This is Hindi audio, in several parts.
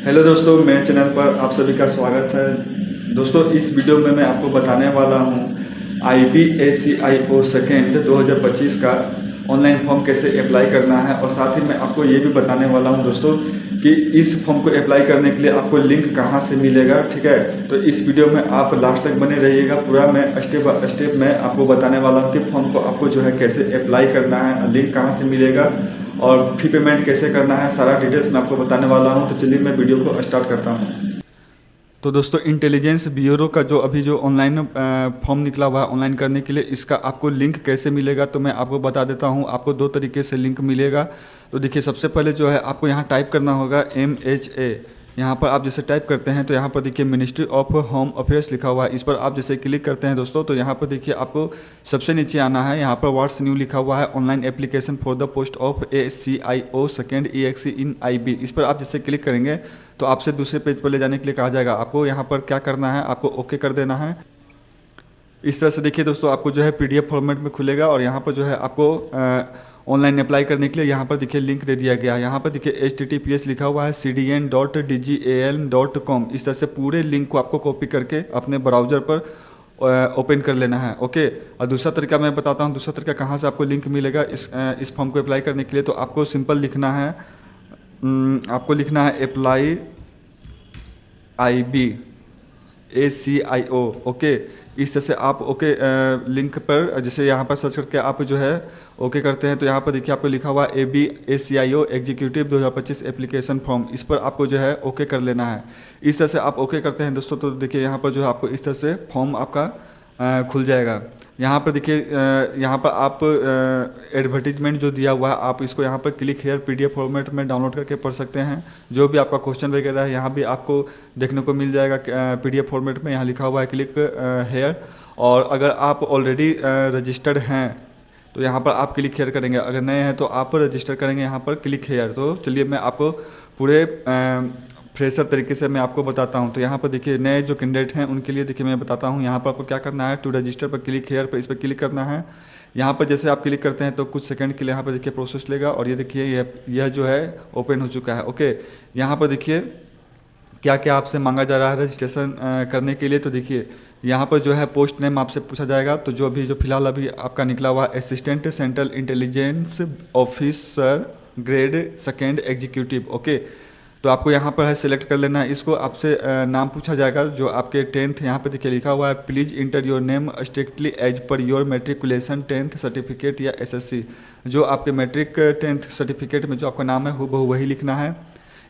हेलो दोस्तों, मेरे चैनल पर आप सभी का स्वागत है। दोस्तों, इस वीडियो में मैं आपको बताने वाला हूं IBACIO सेकेंड 2025 का ऑनलाइन फॉर्म कैसे अप्लाई करना है, और साथ ही मैं आपको ये भी बताने वाला हूं दोस्तों कि इस फॉर्म को अप्लाई करने के लिए आपको लिंक कहां से मिलेगा। ठीक है, तो इस वीडियो में आप लास्ट तक बने रहिएगा। पूरा मैं स्टेप बाय स्टेप मैं आपको बताने वाला हूं कि फॉर्म को आपको जो है कैसे अप्लाई करना है, लिंक कहां से मिलेगा और फी पेमेंट कैसे करना है, सारा डिटेल्स मैं आपको बताने वाला हूं। तो चलिए मैं वीडियो को स्टार्ट करता हूं। तो दोस्तों, इंटेलिजेंस ब्यूरो का जो अभी जो ऑनलाइन फॉर्म निकला हुआ है ऑनलाइन करने के लिए, इसका आपको लिंक कैसे मिलेगा तो मैं आपको बता देता हूं। आपको दो तरीके से लिंक मिलेगा। तो देखिए, सबसे पहले जो है आपको यहां टाइप करना होगा MHA। यहाँ पर आप जैसे टाइप करते हैं तो यहाँ पर देखिए मिनिस्ट्री ऑफ होम अफेयर्स लिखा हुआ है। इस पर आप जैसे क्लिक करते हैं दोस्तों, तो यहाँ पर देखिए आपको सबसे नीचे आना है। यहाँ पर व्हाट्स न्यू लिखा हुआ है, online application for the post of ACIO second EXE in IB। इस पर आप जैसे क्लिक करेंगे तो आपसे दूसरे पेज पर ले जाने के लिए कहा जाएगा। आपको यहाँ पर क्या करना है, आपको ओके कर देना है। इस तरह से देखिए दोस्तों, आपको जो है PDF फॉर्मेट में खुलेगा और यहाँ पर जो है आपको ऑनलाइन अप्लाई करने के लिए यहाँ पर देखिए लिंक दे दिया गया है। यहाँ पर देखिए HTTPS लिखा हुआ है cdn.dgal.com। इस तरह से पूरे लिंक को आपको कॉपी करके अपने ब्राउज़र पर ओपन कर लेना है। ओके, और दूसरा तरीका मैं बताता हूँ। दूसरा तरीका कहाँ से आपको लिंक मिलेगा इस फॉर्म को अप्लाई करने के लिए, तो आपको सिंपल लिखना है, आपको लिखना है अप्लाई IBACIO। ओके, इस तरह से आप ओके लिंक पर जैसे यहाँ पर सर्च करके आप जो है ओके करते हैं तो यहाँ पर देखिए आपको लिखा हुआ ABACIO एग्जीक्यूटिव 2025 एप्लीकेशन फॉर्म। इस पर आपको जो है ओके कर लेना है। इस तरह से आप ओके करते हैं दोस्तों, तो देखिए यहाँ पर जो है आपको इस तरह से फॉर्म आपका खुल जाएगा। यहाँ पर देखिए यहाँ पर आप एडवर्टीजमेंट जो दिया हुआ है, आप इसको यहाँ पर क्लिक हेयर PDF फॉर्मेट में डाउनलोड करके पढ़ सकते हैं। जो भी आपका क्वेश्चन वगैरह है यहाँ भी आपको देखने को मिल जाएगा PDF फॉर्मेट में। यहाँ लिखा हुआ है क्लिक हेयर। और अगर आप ऑलरेडी रजिस्टर्ड हैं तो यहाँ पर आप क्लिक हेयर करेंगे, अगर नए हैं तो आप रजिस्टर करेंगे यहाँ पर क्लिक हेयर। तो चलिए मैं आपको पूरे फ्रेशर तरीके से मैं आपको बताता हूँ। तो यहाँ पर देखिए नए जो कैंडिडेट हैं उनके लिए देखिए मैं बताता हूँ। यहाँ पर आपको क्या करना है, टू रजिस्टर पर क्लिक हेयर पर इस पर क्लिक करना है। यहाँ पर जैसे आप क्लिक करते हैं तो कुछ सेकंड के लिए यहाँ पर देखिए प्रोसेस लेगा, और ये देखिए यह जो है ओपन हो चुका है। ओके, यहाँ पर देखिए क्या क्या आपसे मांगा जा रहा है रजिस्ट्रेशन करने के लिए। तो देखिए यहाँ पर जो है पोस्ट नेम आपसे पूछा जाएगा। तो जो अभी जो फिलहाल अभी आपका निकला हुआ assistant central intelligence officer grade second executive. Okay, तो आपको यहाँ पर है सिलेक्ट कर लेना है इसको। आपसे नाम पूछा जाएगा जो आपके 10th यहाँ पे देखिए लिखा हुआ है, please enter your name strictly as per your matriculation 10th certificate या SSC। जो आपके मैट्रिक 10th सर्टिफिकेट में जो आपका नाम है हूबहू वही लिखना है।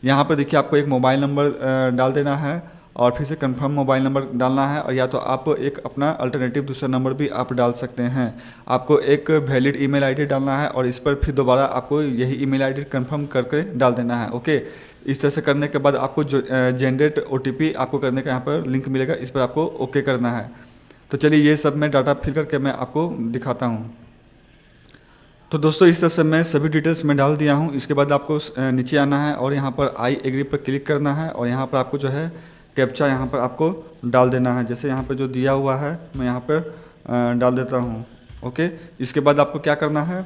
यहाँ पर देखिए आपको एक मोबाइल नंबर डाल देना है और फिर से कंफर्म मोबाइल नंबर डालना है, और या तो आप एक अपना अल्टरनेटिव दूसरा नंबर भी आप डाल सकते हैं। आपको एक वैलिड ईमेल आईडी डालना है और इस पर फिर दोबारा आपको यही ईमेल आईडी कंफर्म करके डाल देना है। ओके, इस तरह से करने के बाद आपको जो जनरेट OTP आपको करने का यहाँ पर लिंक मिलेगा, इस पर आपको ओके करना है। तो चलिए ये सब मैं डाटा फिल करके मैं आपको दिखाता हूँ। तो दोस्तों, इस तरह से मैं सभी डिटेल्स में डाल दिया हूँ। इसके बाद आपको नीचे आना है और यहाँ पर आई एग्री पर क्लिक करना है, और यहाँ पर आपको जो है कैप्चा यहाँ पर आपको डाल देना है। जैसे यहाँ पर जो दिया हुआ है मैं यहाँ पर डाल देता हूँ। ओके, इसके बाद आपको क्या करना है,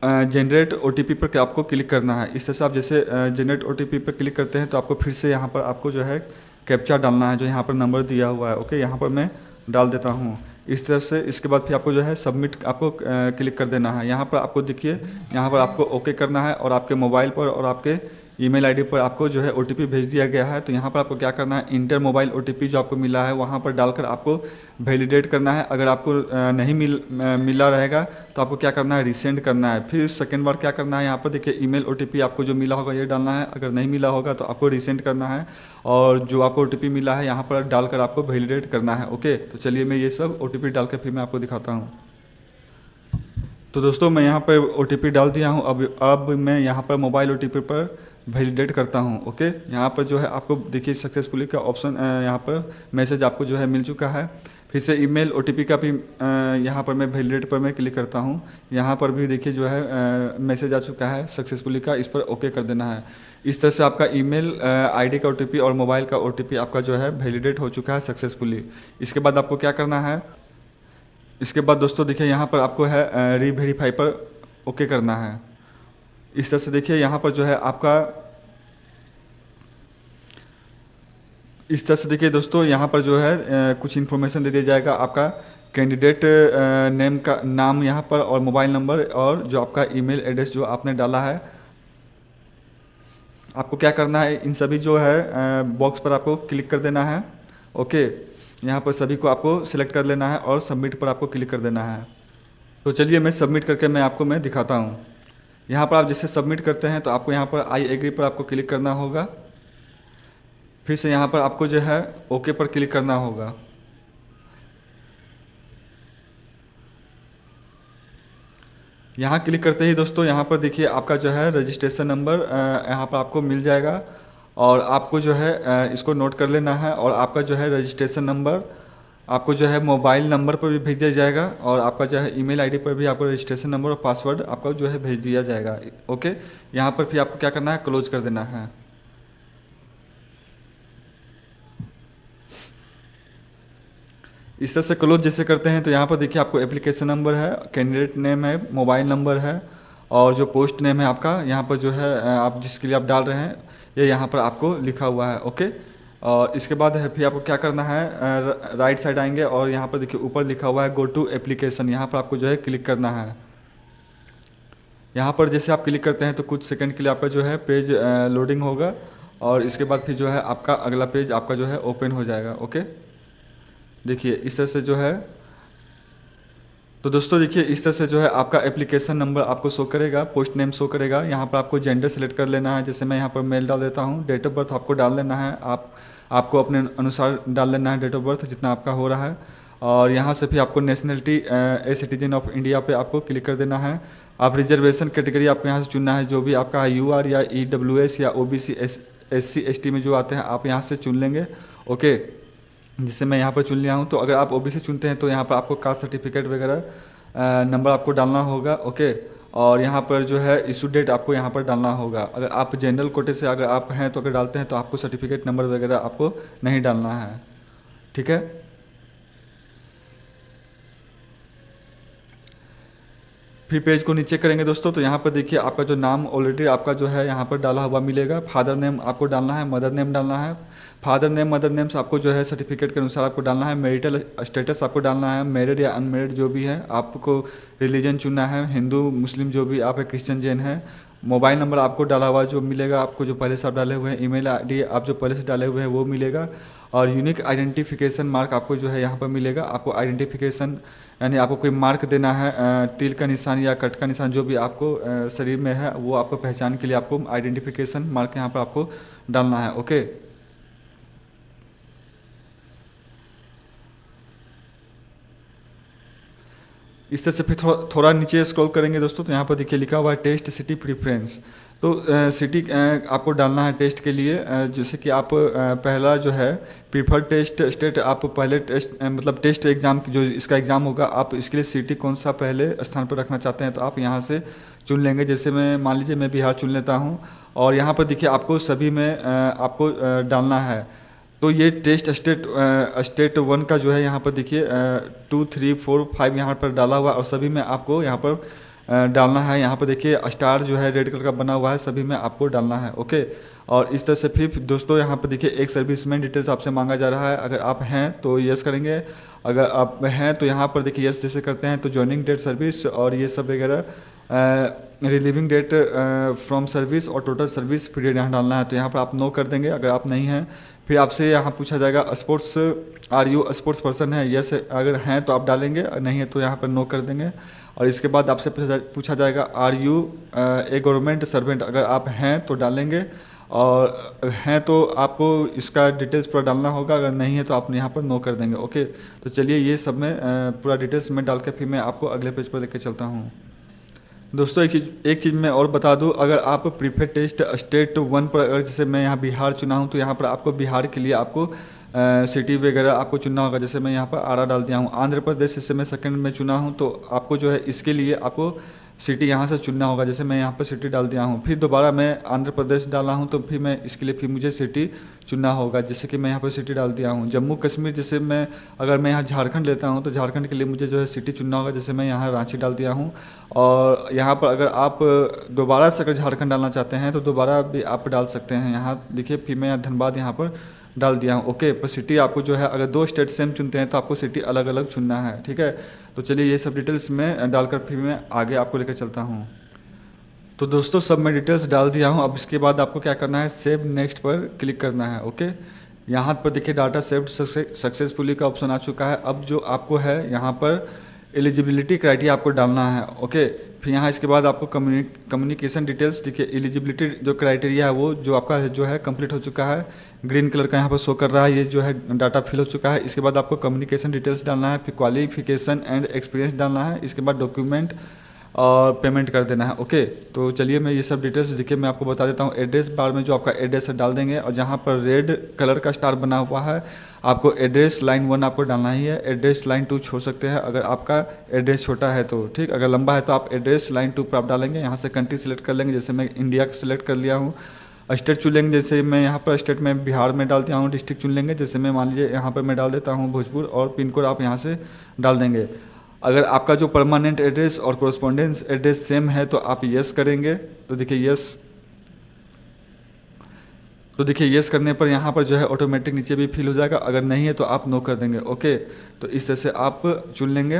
जनरेट OTP पर आपको क्लिक करना है। इस तरह से आप जैसे जनरेट OTP पर क्लिक करते हैं तो आपको फिर से यहाँ पर आपको जो है कैप्चा डालना है जो यहाँ पर नंबर दिया हुआ है। ओके, यहाँ पर मैं डाल देता हूँ इस तरह से। इसके बाद फिर आपको जो है सबमिट आपको क्लिक कर देना है। यहाँ पर आपको देखिए यहाँ पर आपको ओके करना है, और आपके मोबाइल पर और आपके ईमेल आईडी पर आपको जो है OTP भेज दिया गया है। तो यहाँ पर आपको क्या करना है, इंटर मोबाइल OTP जो आपको मिला है वहाँ पर डालकर आपको वैलिडेट करना है। अगर आपको नहीं मिला रहेगा तो आपको क्या करना है, रिसेंड करना है। फिर सेकेंड बार क्या करना है, यहाँ पर देखिए ईमेल OTP आपको जो मिला होगा ये डालना है। अगर नहीं मिला होगा तो आपको रिसेंड करना है, और जो आपको OTP मिला है यहाँ पर डालकर आपको वैलिडेट करना है। ओके, तो चलिए मैं ये सब OTP डाल कर फिर मैं आपको दिखाता हूँ। तो दोस्तों, मैं यहाँ पर OTP डाल दिया हूँ। अब मैं यहाँ पर मोबाइल OTP पर वैलिडेट करता हूँ। ओके, यहाँ पर जो है आपको देखिए सक्सेसफुली का ऑप्शन यहाँ पर मैसेज आपको जो है मिल चुका है। फिर से ईमेल OTP का भी यहाँ पर मैं वैलिडेट पर मैं क्लिक करता हूँ। यहाँ पर भी देखिए जो है मैसेज आ चुका है सक्सेसफुली का, इस पर ओके कर देना है। इस तरह से आपका ईमेल आईडी का OTP और मोबाइल का OTP आपका जो है वैलिडेट हो चुका है सक्सेसफुली। इसके बाद आपको क्या करना है, इसके बाद दोस्तों देखिए यहाँ पर आपको है रीवेरीफाई पर ओके करना है। इस तरह से देखिए यहाँ पर जो है आपका इस तरह से देखिए दोस्तों, यहाँ पर जो है कुछ इन्फॉर्मेशन दे दिया जाएगा, आपका कैंडिडेट नेम का नाम यहाँ पर, और मोबाइल नंबर, और जो आपका ईमेल एड्रेस जो आपने डाला है। आपको क्या करना है, इन सभी जो है बॉक्स पर आपको क्लिक कर देना है। ओके, यहाँ पर सभी को आपको सिलेक्ट कर लेना है और सबमिट पर आपको क्लिक कर देना है। तो चलिए मैं सबमिट करके मैं दिखाता हूँ। यहाँ पर आप जैसे सबमिट करते हैं तो आपको यहाँ पर आई एग्री पर आपको क्लिक करना होगा। फिर से यहाँ पर आपको जो है ओके पर क्लिक करना होगा। यहाँ क्लिक करते ही दोस्तों, यहाँ पर देखिए आपका जो है रजिस्ट्रेशन नंबर यहाँ पर आपको मिल जाएगा, और आपको जो है इसको नोट कर लेना है। और आपका जो है रजिस्ट्रेशन नंबर आपको जो है मोबाइल नंबर पर भी भेज दिया जाएगा, और आपका जो है ईमेल आईडी पर भी आपको रजिस्ट्रेशन नंबर और पासवर्ड आपका जो है भेज दिया जाएगा। ओके, यहाँ पर फिर आपको क्या करना है, क्लोज कर देना है। इस तरह से क्लोज जैसे करते हैं तो यहाँ पर देखिए आपको एप्लीकेशन नंबर है, कैंडिडेट नेम है, मोबाइल नंबर है, और जो पोस्ट नेम है आपका यहाँ पर जो है आप जिसके लिए आप डाल रहे हैं ये यहाँ पर आपको लिखा हुआ है। ओके, और इसके बाद है फिर आपको क्या करना है, राइट साइड आएंगे और यहाँ पर देखिए ऊपर लिखा हुआ है गो टू एप्लीकेशन, यहाँ पर आपको जो है क्लिक करना है। यहाँ पर जैसे आप क्लिक करते हैं तो कुछ सेकंड के लिए आपका जो है पेज लोडिंग होगा, और इसके बाद फिर जो है आपका अगला पेज आपका जो है ओपन हो जाएगा। ओके, देखिए इस तरह से जो है, तो दोस्तों देखिए इस तरह से जो है आपका एप्लीकेशन नंबर आपको शो करेगा, पोस्ट नेम शो करेगा। यहाँ पर आपको जेंडर सेलेक्ट कर लेना है, जैसे मैं यहाँ पर मेल डाल देता हूँ। डेट ऑफ बर्थ आपको डाल लेना है, आपको अपने अनुसार डाल लेना है डेट ऑफ बर्थ जितना आपका हो रहा है। और यहाँ से फिर आपको nationality a citizen of India पे आपको क्लिक कर देना है। आप रिजर्वेशन कैटेगरी आपको यहाँ से चुनना है, जो भी आपका UR या EWS या OBC SC ST में जो आते हैं आप यहाँ से चुन लेंगे। ओके, जिससे मैं यहाँ पर चुन लिया हूँ। तो अगर आप OBC चुनते हैं तो यहाँ पर आपको कास्ट सर्टिफिकेट वगैरह नंबर आपको डालना होगा। ओके, और यहाँ पर जो है इशू डेट आपको यहाँ पर डालना होगा। अगर आप जनरल कोटे से अगर आप हैं तो अगर डालते हैं तो आपको सर्टिफिकेट नंबर वगैरह आपको नहीं डालना है, ठीक है। फिर पेज को नीचे करेंगे दोस्तों, तो यहाँ पर देखिए आपका जो नाम ऑलरेडी आपका जो है यहाँ पर डाला हुआ मिलेगा। फादर नेम आपको डालना है, मदर नेम डालना है। फादर नेम मदर नेम से आपको जो है सर्टिफिकेट के अनुसार आपको डालना है। मैरिटल स्टेटस आपको डालना है, मैरिड या अनमैरिड जो भी है। आपको रिलीजन चुनना है, हिंदू मुस्लिम जो भी आप है, क्रिश्चियन जैन है। मोबाइल नंबर आपको डाला हुआ जो मिलेगा आपको, जो पहले से आप डाले हुए हैं। ईमेल आईडी आप जो पहले से डाले हुए हैं वो मिलेगा। और यूनिक आइडेंटिफिकेशन मार्क आपको जो है यहाँ पर मिलेगा। आपको आइडेंटिफिकेशन यानी आपको कोई मार्क देना है, तिल का निशान या कट का निशान जो भी आपको शरीर में है, वो आपको पहचान के लिए आपको आइडेंटिफिकेशन मार्क यहाँ पर आपको डालना है। ओके, इस तरह से फिर थोड़ा नीचे स्क्रॉल करेंगे दोस्तों, तो यहाँ पर देखिए लिखा हुआ है टेस्ट सिटी प्रीफ्रेंस। तो सिटी आपको डालना है टेस्ट के लिए। जैसे कि आप पहला जो है प्रीफर्ड टेस्ट स्टेट, आप पहले टेस्ट मतलब टेस्ट एग्ज़ाम जो इसका एग्ज़ाम होगा, आप इसके लिए सिटी कौन सा पहले स्थान पर रखना चाहते हैं तो आप यहाँ से चुन लेंगे। जैसे मैं मान लीजिए मैं बिहार चुन लेता हूँ, और यहाँ पर देखिए आपको सभी में आपको डालना है। तो ये टेस्ट स्टेट 1 का जो है यहाँ पर देखिए 2, 3, 4, 5 यहाँ पर डाला हुआ, और सभी में आपको यहाँ पर डालना है। यहाँ पर देखिए स्टार जो है रेड कलर का बना हुआ है, सभी में आपको डालना है। ओके, और इस तरह से फिर दोस्तों यहाँ पर देखिए एक सर्विसमैन डिटेल्स आपसे मांगा जा रहा है। अगर आप हैं तो यस करेंगे, अगर आप हैं तो यहाँ पर देखिए यस जैसे करते हैं तो ज्वाइनिंग डेट सर्विस और ये सब वगैरह, रिलीविंग डेट फ्रॉम सर्विस और टोटल सर्विस पीरियड यहाँ डालना है। तो यहाँ पर आप नो कर देंगे अगर आप नहीं हैं। फिर आपसे यहाँ पूछा जाएगा sports are you sports person है, यस अगर हैं तो आप डालेंगे, नहीं है तो यहाँ पर नो कर देंगे। और इसके बाद आपसे पूछा जाएगा are you a government servant, अगर आप हैं तो डालेंगे, और हैं तो आपको इसका डिटेल्स पूरा डालना होगा, अगर नहीं है तो आप यहाँ पर नो कर देंगे। ओके, तो चलिए ये सब में पूरा डिटेल्स में डाल के फिर मैं आपको अगले पेज पर लेकर चलता हूँ। दोस्तों एक चीज़ मैं और बता दूं, अगर आप प्रीफेड टेस्ट स्टेट 1 पर, अगर जैसे मैं यहाँ बिहार चुना हूँ तो यहाँ पर आपको बिहार के लिए आपको सिटी वगैरह आपको चुनना होगा। जैसे मैं यहाँ पर आरा डाल दिया हूँ। आंध्र प्रदेश जैसे मैं सेकंड में चुना हूँ तो आपको जो है इसके लिए आपको सिटी यहाँ से चुनना होगा। जैसे मैं यहाँ पर सिटी डाल दिया हूँ, फिर दोबारा मैं आंध्र प्रदेश डाला हूँ तो फिर मैं इसके लिए फिर मुझे सिटी चुनना होगा। जैसे कि मैं यहाँ पर सिटी डाल दिया हूँ। जम्मू कश्मीर जैसे मैं अगर मैं यहाँ झारखंड लेता हूँ तो झारखंड के लिए मुझे जो है सिटी चुनना होगा। जैसे मैं यहाँ रांची डाल दिया हूँ। और यहाँ पर अगर आप दोबारा से अगर झारखंड डालना चाहते हैं तो दोबारा भी आप डाल सकते हैं। यहाँ देखिए फिर मैं यहाँ धनबाद यहाँ पर डाल दिया हूँ। ओके, पर सिटी आपको जो है अगर 2 स्टेट सेम चुनते हैं तो आपको सिटी अलग अलग चुनना है, ठीक है। तो चलिए ये सब डिटेल्स में डालकर फिर मैं आगे आपको लेकर चलता हूँ। तो दोस्तों सब मैं डिटेल्स डाल दिया हूँ। अब इसके बाद आपको क्या करना है, सेव नेक्स्ट पर क्लिक करना है। ओके, यहाँ पर देखिए डाटा सेव्ड सक्सेसफुली का ऑप्शन आ चुका है। अब जो आपको है यहाँ पर एलिजिबिलिटी क्राइटेरिया आपको डालना है। ओके, फिर यहाँ इसके बाद आपको कम्युनिकेशन डिटेल्स, देखिए एलिजिबिलिटी जो क्राइटेरिया है वो जो आपका जो है कंप्लीट हो चुका है, ग्रीन कलर का यहाँ पर शो कर रहा है, ये जो है डाटा फिल हो चुका है। इसके बाद आपको कम्युनिकेशन डिटेल्स डालना है, फिर क्वालिफिकेशन एंड एक्सपीरियंस डालना है, इसके बाद डॉक्यूमेंट और पेमेंट कर देना है। ओके, तो चलिए मैं ये सब डिटेल्स देखिए मैं आपको बता देता हूँ। एड्रेस बार में जो आपका एड्रेस है डाल देंगे, और जहाँ पर रेड कलर का स्टार बना हुआ है आपको एड्रेस लाइन 1 आपको डालना ही है। एड्रेस लाइन 2 छोड़ सकते हैं अगर आपका एड्रेस छोटा है तो, ठीक। अगर लंबा है तो आप एड्रेस लाइन 2 पर आप डालेंगे। यहाँ से कंट्री सेलेक्ट कर लेंगे, जैसे मैं इंडिया सेलेक्ट कर लिया हूँ। स्टेट चुन लेंगे, जैसे मैं यहाँ पर स्टेट में बिहार में डाल दिया हूँ। डिस्ट्रिक्ट चुन लेंगे, जैसे मैं मान लीजिए यहाँ पर मैं डाल देता हूँ भोजपुर, और पिन कोड आप यहाँ से डाल देंगे। अगर आपका जो परमानेंट एड्रेस और कोरस्पॉन्डेंस एड्रेस सेम है तो आप यस करेंगे। तो देखिए यस, तो देखिए यस करने पर यहाँ पर जो है ऑटोमेटिक नीचे भी फिल हो जाएगा। अगर नहीं है तो आप नो कर देंगे। ओके, तो इस तरह से आप चुन लेंगे।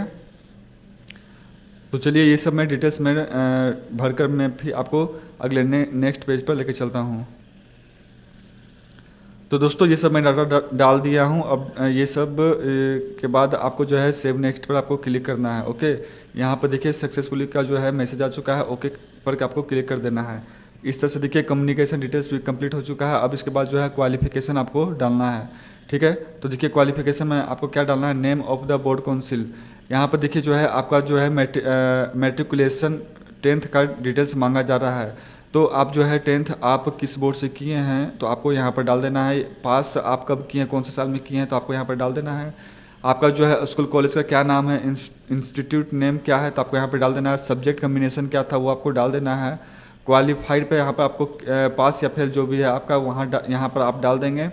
तो चलिए ये सब मैं डिटेल्स में भरकर मैं फिर आपको अगले नेक्स्ट पेज पर लेके चलता हूँ। तो दोस्तों ये सब मैं डाटा डाल दिया हूँ। अब ये सब के बाद आपको जो है सेव नेक्स्ट पर आपको क्लिक करना है। ओके, यहाँ पर देखिए सक्सेसफुली का जो है मैसेज आ चुका है, ओके पर आपको क्लिक कर देना है। इस तरह से देखिए कम्युनिकेशन डिटेल्स भी कंप्लीट हो चुका है। अब इसके बाद जो है क्वालिफिकेशन आपको डालना है, ठीक है। तो देखिए क्वालिफिकेशन में आपको क्या डालना है, name of the board council. यहाँ पर देखिए जो है आपका जो है मैट्रिकुलेशन 10th का डिटेल्स मांगा जा रहा है। तो आप जो है 10th आप किस बोर्ड से किए हैं तो आपको यहाँ पर डाल देना है। पास आप कब किए हैं, कौन से साल में किए हैं, तो आपको यहाँ पर डाल देना है। आपका जो है स्कूल कॉलेज का क्या नाम है, इंस्टीट्यूट नेम क्या है, तो आपको यहाँ पर डाल देना है। सब्जेक्ट कम्बिनेशन क्या था वो आपको डाल देना है। क्वालिफाइड पे यहाँ पर आपको पास या फेल जो भी है आपका वहाँ यहाँ पर आप डाल देंगे।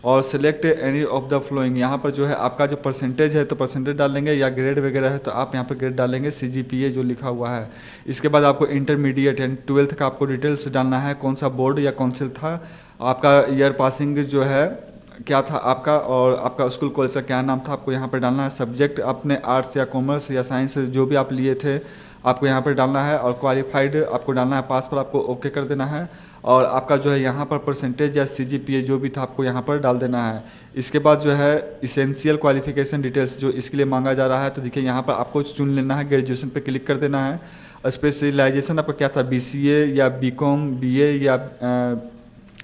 और select any of the flowing, यहाँ पर जो है आपका जो परसेंटेज है तो परसेंटेज डाल देंगे, या ग्रेड वगैरह है तो आप यहाँ पर ग्रेड डालेंगे, CGPA जो लिखा हुआ है। इसके बाद आपको इंटरमीडिएट यानी 12th का आपको डिटेल्स डालना है, कौन सा बोर्ड या काउंसिल था, आपका ईयर पासिंग जो है क्या था आपका, और आपका स्कूल कॉलेज का क्या नाम था आपको यहाँ पर डालना है। सब्जेक्ट अपने आर्ट्स या कॉमर्स या साइंस जो भी आप लिए थे आपको यहाँ पर डालना है। और क्वालिफाइड आपको डालना है, पास पर आपको ओके कर देना है। और आपका जो है यहाँ पर परसेंटेज या CGPA जो भी था आपको यहाँ पर डाल देना है। इसके बाद जो है इसेंशियल क्वालिफिकेशन डिटेल्स जो इसके लिए मांगा जा रहा है, तो देखिए यहाँ पर आपको चुन लेना है, ग्रेजुएशन पे क्लिक कर देना है। स्पेशलाइजेशन आपका क्या था, BCA या BCom BA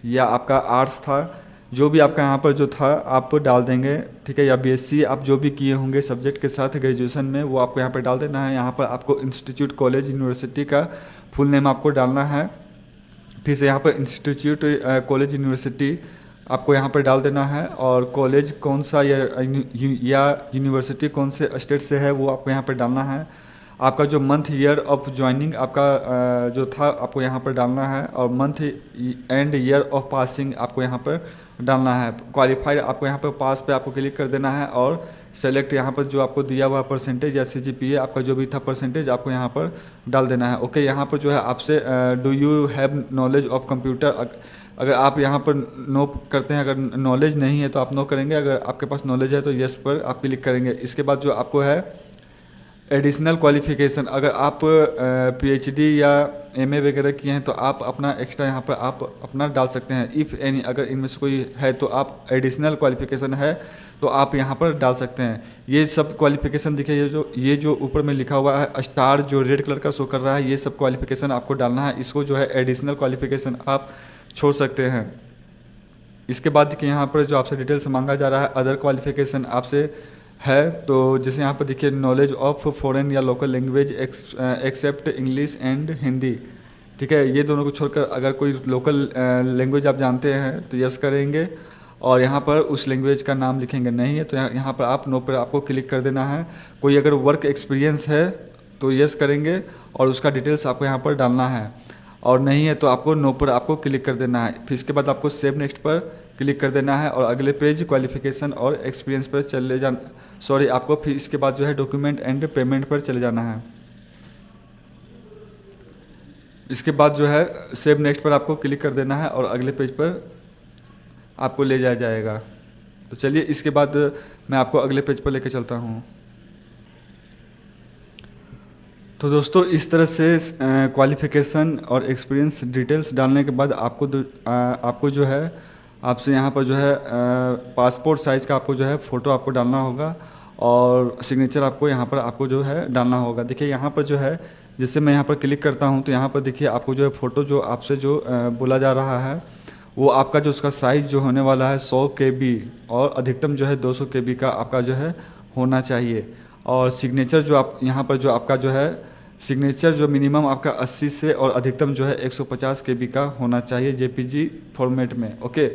या आपका आर्ट्स था, जो भी आपका यहाँ पर जो था आप डाल देंगे, ठीक है। या BSc आप जो भी किए होंगे सब्जेक्ट के साथ ग्रेजुएशन में वो आपको यहाँ पर डाल देना है। यहाँ पर आपको इंस्टीट्यूट कॉलेज यूनिवर्सिटी का फुल नेम आपको डालना है। फिर से यहाँ पर इंस्टीट्यूट कॉलेज यूनिवर्सिटी आपको यहाँ पर डाल देना है। और कॉलेज कौन सा या यूनिवर्सिटी कौन से स्टेट से है वो आपको यहाँ पर डालना है। आपका जो मंथ ईयर ऑफ ज्वाइनिंग आपका जो था आपको यहाँ पर डालना है। और month and year of passing आपको यहाँ पर डालना है। क्वालिफाइड आपको यहाँ पर पास पे आपको क्लिक कर देना है। और सेलेक्ट यहाँ पर जो आपको दिया हुआ परसेंटेज या CGPA आपका जो भी था परसेंटेज आपको यहाँ पर डाल देना है। ओके, यहाँ पर जो है आपसे do you have knowledge of computer, अगर आप यहाँ पर नो करते हैं, अगर नॉलेज नहीं है तो आप नो करेंगे, अगर आपके पास नॉलेज है तो यस पर आप क्लिक करेंगे। इसके बाद जो आपको है एडिशनल क्वालिफिकेशन, अगर आप PhD या MA वगैरह किए हैं तो आप अपना एक्स्ट्रा यहाँ पर आप अपना डाल सकते हैं। इफ़ एनी, अगर इनमें से कोई है तो आप एडिशनल क्वालिफिकेशन है तो आप यहाँ पर डाल सकते हैं। ये सब क्वालिफिकेशन देखिए, ये जो ऊपर में लिखा हुआ है स्टार जो रेड कलर का शो कर रहा है, ये सब क्वालिफिकेशन आपको डालना है। इसको जो है एडिशनल क्वालिफिकेशन आप छोड़ सकते हैं। इसके बाद देखिए यहाँ पर जो आपसे डिटेल्स मांगा जा रहा है अदर क्वालिफिकेशन आपसे है, तो जैसे यहाँ पर देखिए नॉलेज ऑफ फॉरेन या local language except English and Hindi, ठीक है। ये दोनों को छोड़कर अगर कोई लोकल लैंग्वेज आप जानते हैं तो यस करेंगे। और यहाँ पर उस लैंग्वेज का नाम लिखेंगे, नहीं है तो यहाँ पर आप नो पर आपको क्लिक कर देना है। कोई अगर वर्क एक्सपीरियंस है तो यस करेंगे और उसका डिटेल्स आपको यहाँ पर डालना है। और नहीं है तो आपको नो पर आपको क्लिक कर देना है। फिर इसके बाद आपको सेव नेक्स्ट पर क्लिक कर देना है और अगले पेज क्वालिफिकेशन और एक्सपीरियंस पर चले जाना, आपको फिर इसके बाद जो है डॉक्यूमेंट एंड पेमेंट पर चले जाना है। इसके बाद जो है सेव नेक्स्ट पर आपको क्लिक कर देना है और अगले पेज पर आपको ले जाया जाएगा। तो चलिए इसके बाद मैं आपको अगले पेज पर लेके चलता हूँ। तो दोस्तों इस तरह से क्वालिफ़िकेशन और एक्सपीरियंस डिटेल्स डालने के बाद आपको जो है आपसे यहाँ पर जो है पासपोर्ट साइज़ का आपको जो है फ़ोटो आपको डालना होगा और सिग्नेचर आपको यहाँ पर आपको जो है डालना होगा। देखिए यहाँ पर जो है जैसे मैं यहाँ पर क्लिक करता हूँ तो यहाँ पर देखिए आपको जो है फ़ोटो जो आपसे जो बोला जा रहा है वो आपका जो उसका साइज़ जो होने वाला है 100 KB और अधिकतम जो है 200 KB का आपका जो है होना चाहिए। और सिग्नेचर जो आप यहाँ पर जो आपका जो है सिग्नेचर जो मिनिमम आपका 80 से और अधिकतम जो है 150 KB का होना चाहिए JPG फॉर्मेट में। ओके,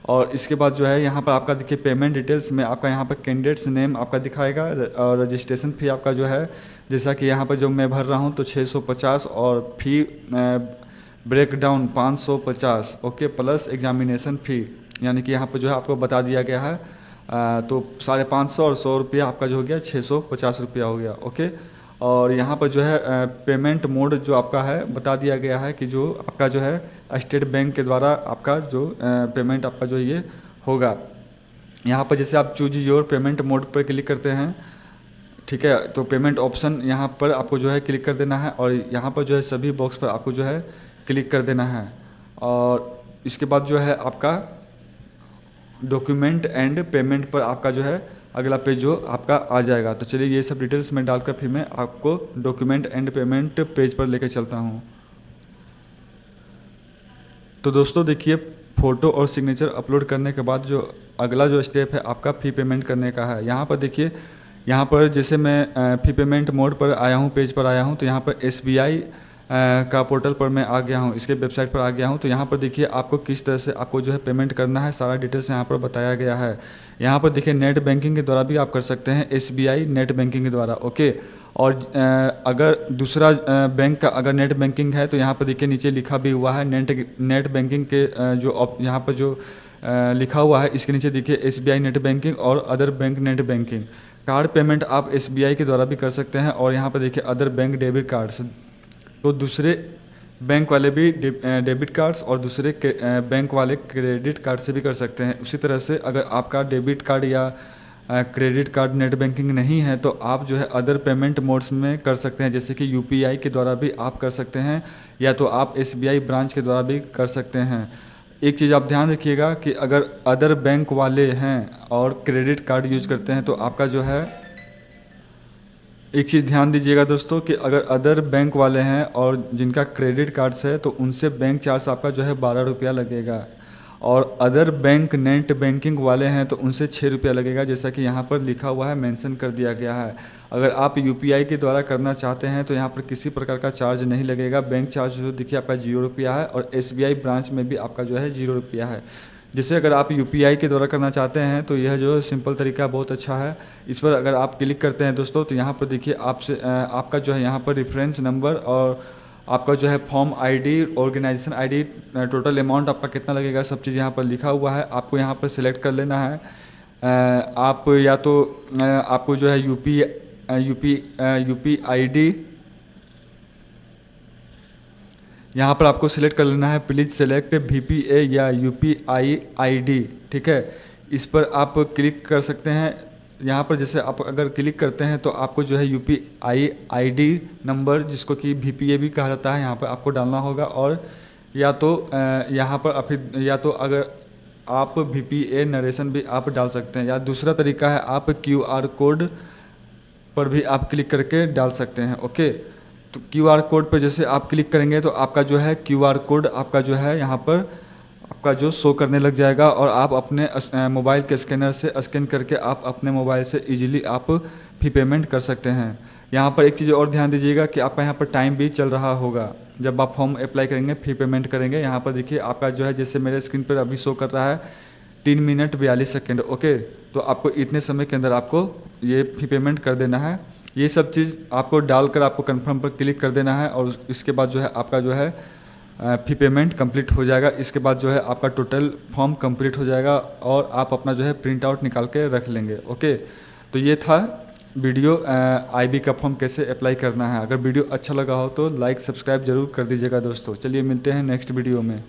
और इसके बाद जो है यहाँ पर आपका देखिए पेमेंट डिटेल्स में आपका यहाँ पर कैंडिडेट्स नेम आपका दिखाएगा और रजिस्ट्रेशन फ़ी आपका जो है जैसा कि यहाँ पर जो मैं भर रहा हूँ तो 650 और fee breakdown 550 okay plus examination fee यानी कि यहाँ पर जो है आपको बता दिया गया है तो 550 और 100 रुपया आपका जो हो गया 650 रुपया हो गया। ओके, और यहाँ पर जो है पेमेंट मोड जो आपका है बता दिया गया है कि जो आपका जो है स्टेट बैंक के द्वारा आपका जो पेमेंट आपका जो ये होगा। यहाँ पर जैसे आप चूज योर पेमेंट मोड पर क्लिक करते हैं, ठीक है, तो पेमेंट ऑप्शन यहाँ पर आपको जो है क्लिक कर देना है और यहाँ पर जो है सभी बॉक्स पर आपको जो है क्लिक कर देना है। और इसके बाद जो है आपका डॉक्यूमेंट एंड पेमेंट पर आपका जो है अगला पेज जो आपका आ जाएगा। तो चलिए ये सब डिटेल्स में डालकर फिर मैं आपको डॉक्यूमेंट एंड पेमेंट पेज पर लेकर चलता हूँ। तो दोस्तों देखिए फ़ोटो और सिग्नेचर अपलोड करने के बाद जो अगला जो स्टेप है आपका फ़ी पेमेंट करने का है। यहाँ पर देखिए यहाँ पर जैसे मैं फ़ी पेमेंट मोड पर आया हूँ, पेज पर आया हूँ, तो यहाँ पर SBI का पोर्टल पर मैं आ गया हूँ, इसके वेबसाइट पर आ गया हूँ। तो यहाँ पर देखिए आपको किस तरह से आपको जो है पेमेंट करना है सारा डिटेल्स यहाँ पर बताया गया है। यहाँ पर देखिए नेट बैंकिंग के द्वारा भी आप कर सकते हैं, SBI नेट बैंकिंग के द्वारा। ओके, और अगर दूसरा बैंक का अगर नेट बैंकिंग है तो यहाँ पर देखिए नीचे लिखा भी हुआ है नेट बैंकिंग के जो यहाँ पर जो लिखा हुआ है इसके नीचे देखिए SBI नेट बैंकिंग और other bank net banking. Card payment आप SBI के द्वारा भी कर सकते हैं और यहाँ पर देखिए अदर बैंक डेबिट कार्ड्स, तो दूसरे बैंक वाले भी डेबिट कार्ड्स और दूसरे बैंक वाले क्रेडिट कार्ड से भी कर सकते हैं। उसी तरह से अगर आपका डेबिट कार्ड या क्रेडिट कार्ड नेट बैंकिंग नहीं है तो आप जो है अदर पेमेंट मोड्स में कर सकते हैं, जैसे कि UPI के द्वारा भी आप कर सकते हैं या तो आप SBI ब्रांच के द्वारा भी कर सकते हैं। एक चीज़ आप ध्यान रखिएगा कि अगर अदर बैंक वाले हैं और क्रेडिट कार्ड यूज करते हैं तो आपका जो है एक चीज़ ध्यान दीजिएगा दोस्तों कि अगर अदर बैंक वाले हैं और जिनका क्रेडिट कार्ड्स है तो उनसे बैंक चार्ज आपका जो है 12 रुपया लगेगा और अदर बैंक नेट बैंकिंग वाले हैं तो उनसे 6 रुपया लगेगा, जैसा कि यहाँ पर लिखा हुआ है, मेंशन कर दिया गया है। अगर आप UPI के द्वारा करना चाहते हैं तो यहाँ पर किसी प्रकार का चार्ज नहीं लगेगा। बैंक चार्ज जो देखिए आपका 0 रुपया है और SBI ब्रांच में भी आपका जो है 0 रुपया है। जैसे अगर आप UPI के द्वारा करना चाहते हैं तो यह जो सिंपल तरीका बहुत अच्छा है। इस पर अगर आप क्लिक करते हैं दोस्तों तो यहाँ पर देखिए आपका जो है यहाँ पर रेफरेंस नंबर और आपका जो है form ID, organisation ID, total amount आपका कितना लगेगा, सब चीज़ यहाँ पर लिखा हुआ है। आपको यहाँ पर सिलेक्ट कर लेना है। आप या तो आपको जो है UPI ID यहाँ पर आपको सिलेक्ट कर लेना है। प्लीज़ सेलेक्ट VPA या UPI ID, ठीक है, इस पर आप क्लिक कर सकते हैं। यहाँ पर जैसे आप अगर क्लिक करते हैं तो आपको जो है UPI ID नंबर, जिसको कि VPA भी कहा जाता है, यहाँ पर आपको डालना होगा। और या तो यहाँ पर फिर या तो अगर आप VPA नरेशन भी आप डाल सकते हैं, या दूसरा तरीका है आप QR कोड पर भी आप क्लिक करके डाल सकते हैं। ओके, तो QR कोड पर जैसे आप क्लिक करेंगे तो आपका जो है QR कोड आपका जो है यहाँ पर आपका जो शो करने लग जाएगा और आप अपने मोबाइल के स्कैनर से स्कैन करके आप अपने मोबाइल से इजीली आप फ़ी पेमेंट कर सकते हैं। यहाँ पर एक चीज़ और ध्यान दीजिएगा कि आपका यहाँ पर टाइम भी चल रहा होगा जब आप फॉर्म अप्लाई करेंगे, फ़ी पेमेंट करेंगे। यहाँ पर देखिए आपका जो है जैसे मेरे स्क्रीन पर अभी शो कर रहा है 3 मिनट 42 सेकेंड। ओके, तो आपको इतने समय के अंदर आपको ये फ़ी पेमेंट कर देना है। ये सब चीज़ आपको डालकर आपको कंफर्म पर क्लिक कर देना है और इसके बाद जो है आपका जो है फ़ी पेमेंट कंप्लीट हो जाएगा। इसके बाद जो है आपका टोटल फॉर्म कंप्लीट हो जाएगा और आप अपना जो है प्रिंट आउट निकाल के रख लेंगे। ओके, तो ये था वीडियो IB का फॉर्म कैसे अप्लाई करना है। अगर वीडियो अच्छा लगा हो तो लाइक सब्सक्राइब जरूर कर दीजिएगा दोस्तों। चलिए मिलते हैं नेक्स्ट वीडियो में।